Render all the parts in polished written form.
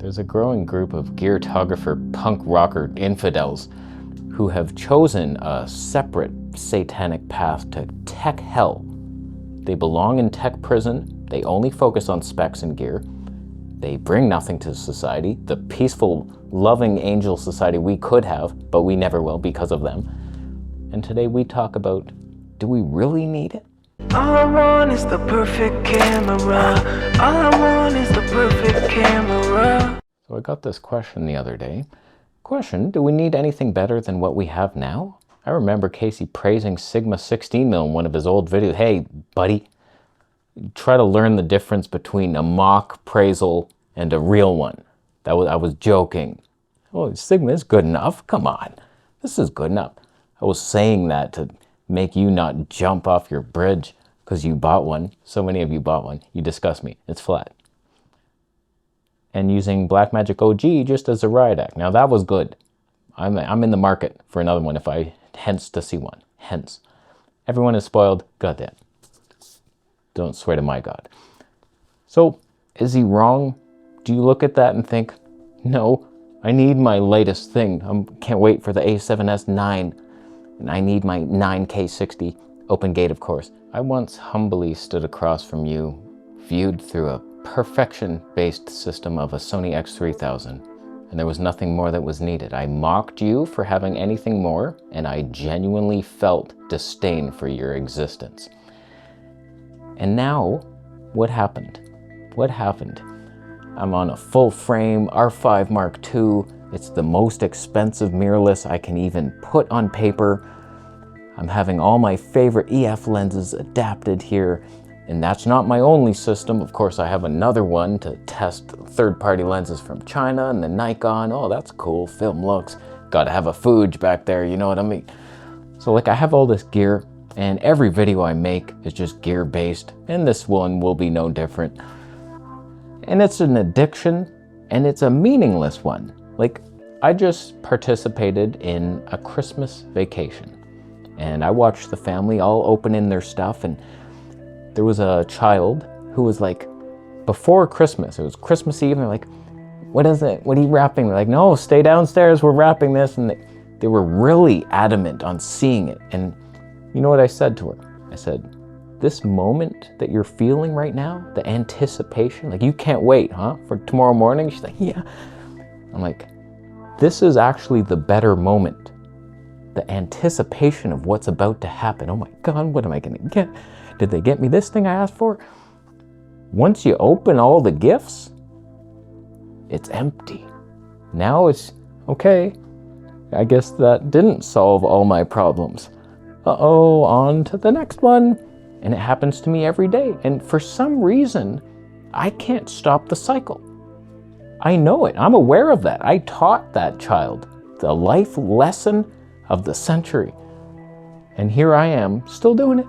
There's a growing group of geartographer punk rocker infidels who have chosen a separate satanic path to tech hell. They belong in tech prison, they only focus on specs and gear, they bring nothing to society, the peaceful, loving angel society we could have, but we never will because of them. And today we talk about, do we really need it? All I want is the perfect camera. All I want is the perfect camera. So I got this question the other day. Question, do we need anything better than what we have now? I remember Casey praising Sigma 16mm in one of his old videos. Hey, buddy, try to learn the difference between a mock appraisal and a real one. I was joking. Oh, Sigma is good enough. Come on, this is good enough. I was saying that to make you not jump off your bridge because you bought one. So many of you bought one. You disgust me. It's flat. And using Blackmagic OG just as a riot act. Now that was good. I'm in the market for another one if I hence to see one. Hence. Everyone is spoiled. Goddamn. Don't swear to my God. So, is he wrong? Do you look at that and think, no, I need my latest thing. I can't wait for the A7S 9. And I need my 9K60 open gate, of course. I once humbly stood across from you, viewed through a perfection-based system of a Sony X3000, and there was nothing more that was needed. I mocked you for having anything more, and I genuinely felt disdain for your existence. And now, what happened? What happened? I'm on a full-frame R5 Mark II. It's the most expensive mirrorless I can even put on paper. I'm having all my favorite EF lenses adapted here, and that's not my only system. Of course, I have another one to test third-party lenses from China and the Nikon. Oh, that's cool, film looks. Gotta have a Fuji back there, you know what I mean? So like I have all this gear, and every video I make is just gear-based, and this one will be no different. And it's an addiction, and it's a meaningless one. Like, I just participated in a Christmas vacation, and I watched the family all open in their stuff, and there was a child who was like, before Christmas, it was Christmas Eve, and they're like, what is it? What are you wrapping? They're like, no, stay downstairs, we're wrapping this. And they were really adamant on seeing it. And you know what I said to her? I said, this moment that you're feeling right now, the anticipation, like you can't wait, huh? For tomorrow morning? She's like, yeah. I'm like, this is actually the better moment. The anticipation of what's about to happen. Oh my God, what am I gonna get? Did they get me this thing I asked for? Once you open all the gifts, it's empty. Now it's, okay, I guess that didn't solve all my problems. Uh-oh, on to the next one. And it happens to me every day. And for some reason, I can't stop the cycle. I know it, I'm aware of that. I taught that child the life lesson of the century. And here I am, still doing it.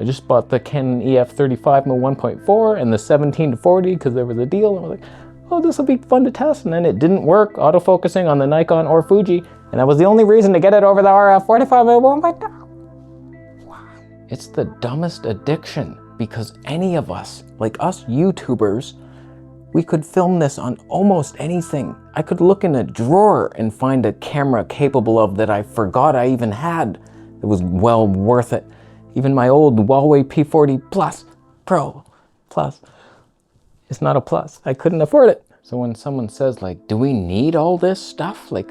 I just bought the Canon EF 35mm 1.4 and the 17-40 because there was a deal. And I was like, oh, this will be fun to test. And then it didn't work, autofocusing on the Nikon or Fuji. And that was the only reason to get it over the RF 45mm 1.4. It's the dumbest addiction because any of us, like us YouTubers, we could film this on almost anything. I could look in a drawer and find a camera capable of that I forgot I even had. It was well worth it. Even my old Huawei P40 Plus, Pro, Plus. It's not a plus. I couldn't afford it. So when someone says like, do we need all this stuff? Like,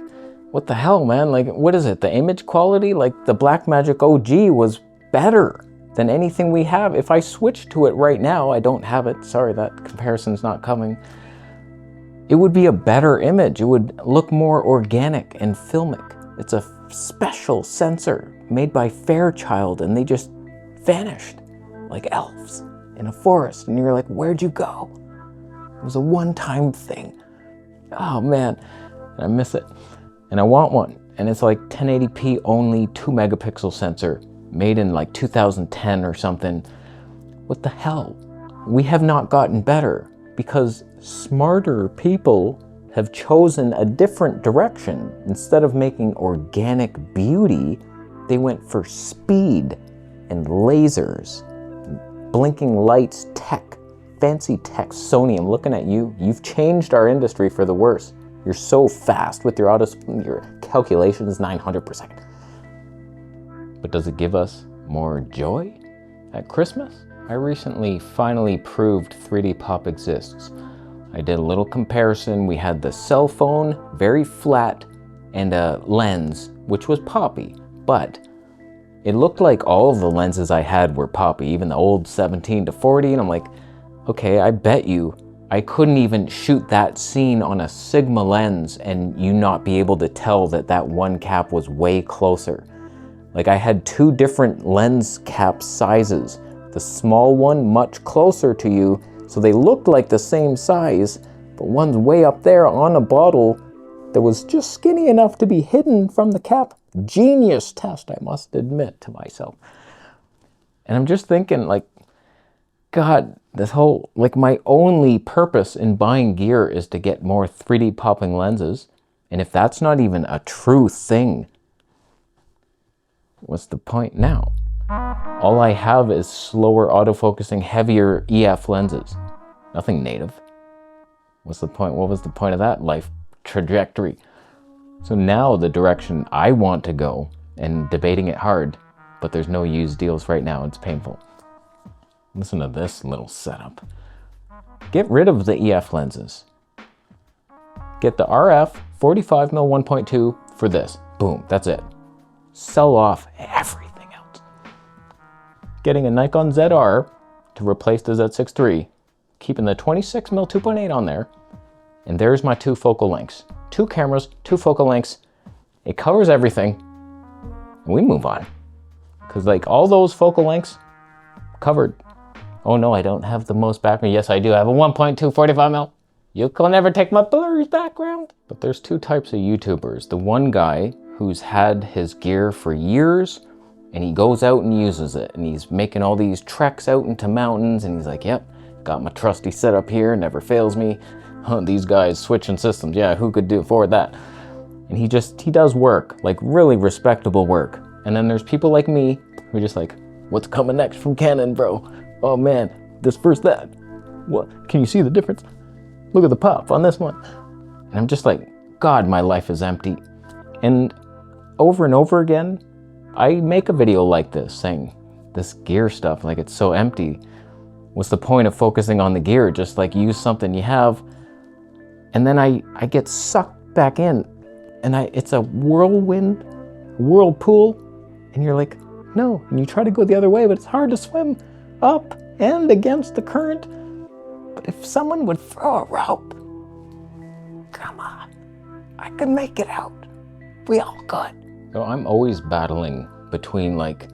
what the hell, man? Like, what is it? The image quality? Like the Blackmagic OG was better than anything we have. If I switch to it right now, I don't have it. Sorry, that comparison's not coming. It would be a better image. It would look more organic and filmic. It's a special sensor made by Fairchild, and they just vanished like elves in a forest. And you're like, where'd you go? It was a one-time thing. Oh man, and I miss it. And I want one. And it's like 1080p only 2 megapixel sensor made in like 2010 or something. What the hell? We have not gotten better because smarter people have chosen a different direction. Instead of making organic beauty, they went for speed and lasers, blinking lights tech, fancy tech. Sony, I'm looking at you. You've changed our industry for the worse. You're so fast with your your calculations, 900 per second. But does it give us more joy at Christmas? I recently finally proved 3D pop exists. I did a little comparison. We had the cell phone, very flat, and a lens, which was poppy, but it looked like all of the lenses I had were poppy, even the old 17 to 40, and I'm like, okay, I bet you I couldn't even shoot that scene on a Sigma lens and you not be able to tell that that one cap was way closer. Like, I had two different lens cap sizes. The small one much closer to you, so they looked like the same size, but one's way up there on a bottle that was just skinny enough to be hidden from the cap. Genius test, I must admit to myself. And I'm just thinking, like, God, this whole, like, my only purpose in buying gear is to get more 3D popping lenses. And if that's not even a true thing, what's the point now? All I have is slower autofocusing, heavier EF lenses. Nothing native. What's the point? What was the point of that life trajectory? So now the direction I want to go, and debating it hard, but there's no used deals right now. It's painful. Listen to this little setup. Get rid of the EF lenses. Get the RF 45mm 1.2 for this. Boom, that's it. Sell off everything else. Getting a Nikon ZR to replace the Z6 III, keeping the 26mm 2.8 on there, and there's my two focal lengths. Two cameras, two focal lengths. It covers everything, and we move on. Because, like, all those focal lengths covered. Oh no, I don't have the most background. Yes, I do. I have a 1.2 45mm. You can never take my blurry background. But there's two types of YouTubers. The one guy who's had his gear for years, and he goes out and uses it, and he's making all these treks out into mountains, and he's like, yep, got my trusty setup here, never fails me. Huh, these guys switching systems, yeah, who could afford that? And he does work, like really respectable work. And then there's people like me who are just like, what's coming next from Canon, bro? Oh man, this versus that. What? Can you see the difference? Look at the pop on this one. And I'm just like, God, my life is empty. And over again, I make a video like this saying, this gear stuff, like, it's so empty. What's the point of focusing on the gear? Just like use something you have. And then I get sucked back in, and it's a whirlwind, whirlpool, and you're like, no, and you try to go the other way, but it's hard to swim up and against the current. But if someone would throw a rope, come on, I could make it out. We all could. So I'm always battling between, like,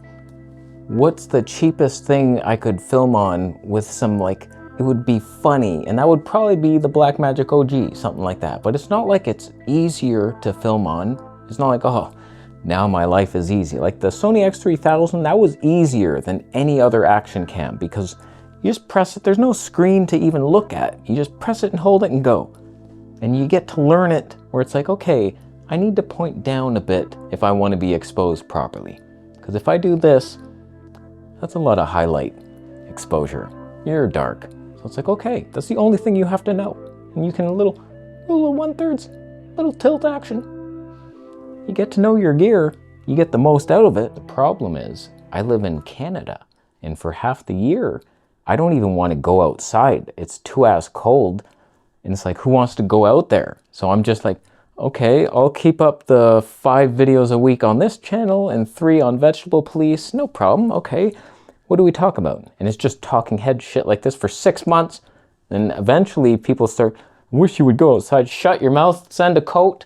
what's the cheapest thing I could film on with some, like, it would be funny, and that would probably be the Blackmagic OG, something like that. But it's not like it's easier to film on. It's not like, oh, now my life is easy. Like the Sony X3000, that was easier than any other action cam because you just press it. There's no screen to even look at. You just press it and hold it and go. And you get to learn it where it's like, okay, I need to point down a bit if I want to be exposed properly. Because if I do this, that's a lot of highlight exposure. You're dark. So it's like, okay, that's the only thing you have to know. And you can little 1/3, little tilt action. You get to know your gear, you get the most out of it. The problem is, I live in Canada, and for half the year, I don't even want to go outside. It's too ass cold, and it's like, who wants to go out there? So I'm just like, okay, I'll keep up the 5 videos a week on this channel and 3 on Vegetable Police, no problem, okay. What do we talk about? And it's just talking head shit like this for 6 months. And eventually people start, wish you would go outside, shut your mouth, send a coat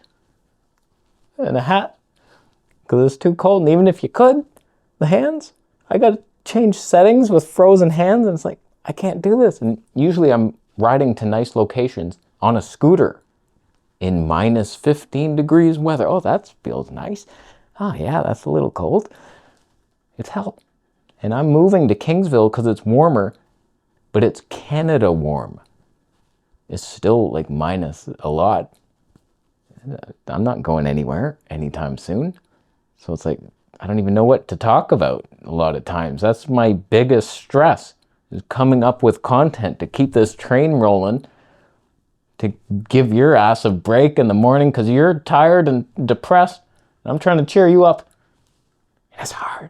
and a hat because it's too cold. And even if you could, the hands, I got to change settings with frozen hands. And it's like, I can't do this. And usually I'm riding to nice locations on a scooter in minus 15 degrees weather. Oh, that feels nice. Oh yeah, that's a little cold. It's hell. And I'm moving to Kingsville because it's warmer, but it's Canada warm. It's still like minus a lot. I'm not going anywhere anytime soon. So it's like, I don't even know what to talk about a lot of times. That's my biggest stress is coming up with content to keep this train rolling, to give your ass a break in the morning because you're tired and depressed. And I'm trying to cheer you up. It's hard.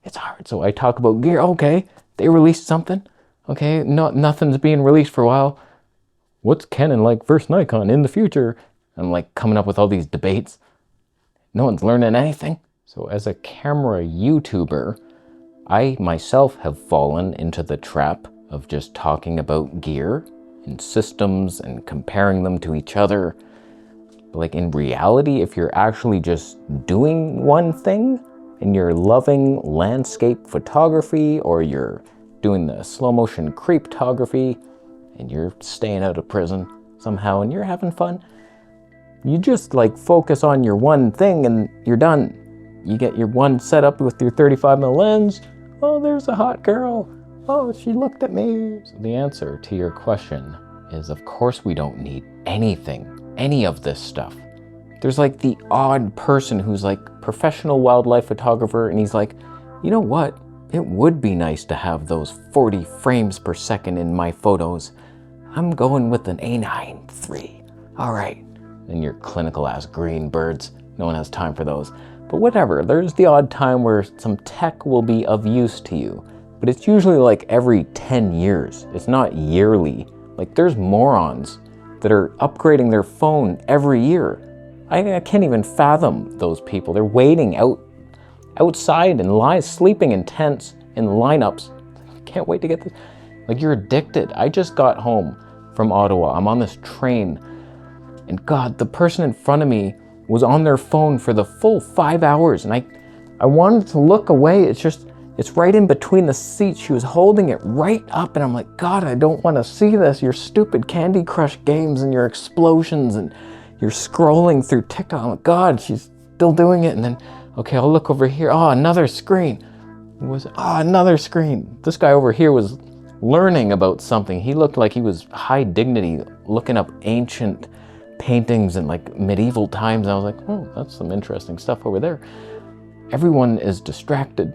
It's hard. So I talk about gear. Okay, they released something. Okay, nothing's being released for a while. What's Canon like versus Nikon in the future? I'm like coming up with all these debates. No one's learning anything. So as a camera YouTuber, I myself have fallen into the trap of just talking about gear and systems and comparing them to each other. But like in reality, if you're actually just doing one thing and you're loving landscape photography, or you're doing the slow motion creeptography and you're staying out of prison somehow and you're having fun, you just like focus on your one thing and you're done. You get your one setup with your 35mm lens. Oh, there's a hot girl. Oh, she looked at me. So the answer to your question is, of course we don't need anything, any of this stuff. There's like the odd person who's like professional wildlife photographer and he's like, you know what? It would be nice to have those 40 frames per second in my photos. I'm going with an A9 III. All right. And your clinical ass green birds. No one has time for those. But whatever, there's the odd time where some tech will be of use to you. But it's usually like every 10 years. It's not yearly. Like there's morons that are upgrading their phone every year. I can't even fathom those people. They're waiting outside and sleeping in tents in lineups. Can't wait to get this. Like you're addicted. I just got home from Ottawa. I'm on this train. And God, the person in front of me was on their phone for the full 5 hours. And I wanted to look away. It's right in between the seats. She was holding it right up. And I'm like, God, I don't want to see this. Your stupid Candy Crush games and your explosions and you're scrolling through TikTok. I'm like, God, she's still doing it. And then, okay, I'll look over here. Oh, another screen. Another screen. This guy over here was learning about something. He looked like he was high dignity, looking up ancient paintings and like medieval times. I was like, oh, that's some interesting stuff over there. Everyone is distracted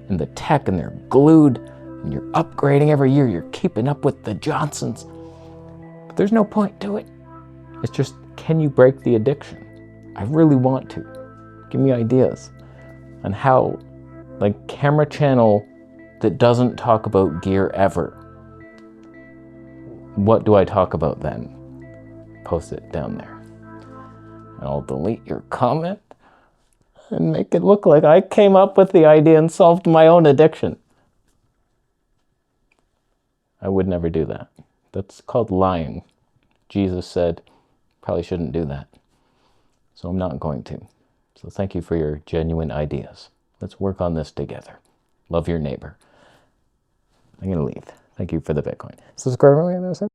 in the tech and they're glued and you're upgrading every year. You're keeping up with the Johnsons. But there's no point to it. It's just, can you break the addiction? I really want to. Give me ideas on how, like, camera channel that doesn't talk about gear ever. What do I talk about then? Post it down there. And I'll delete your comment and make it look like I came up with the idea and solved my own addiction. I would never do that. That's called lying. Jesus said, probably shouldn't do that. So I'm not going to. So thank you for your genuine ideas. Let's work on this together. Love your neighbor. I'm going to leave. Thank you for the Bitcoin. Subscribe.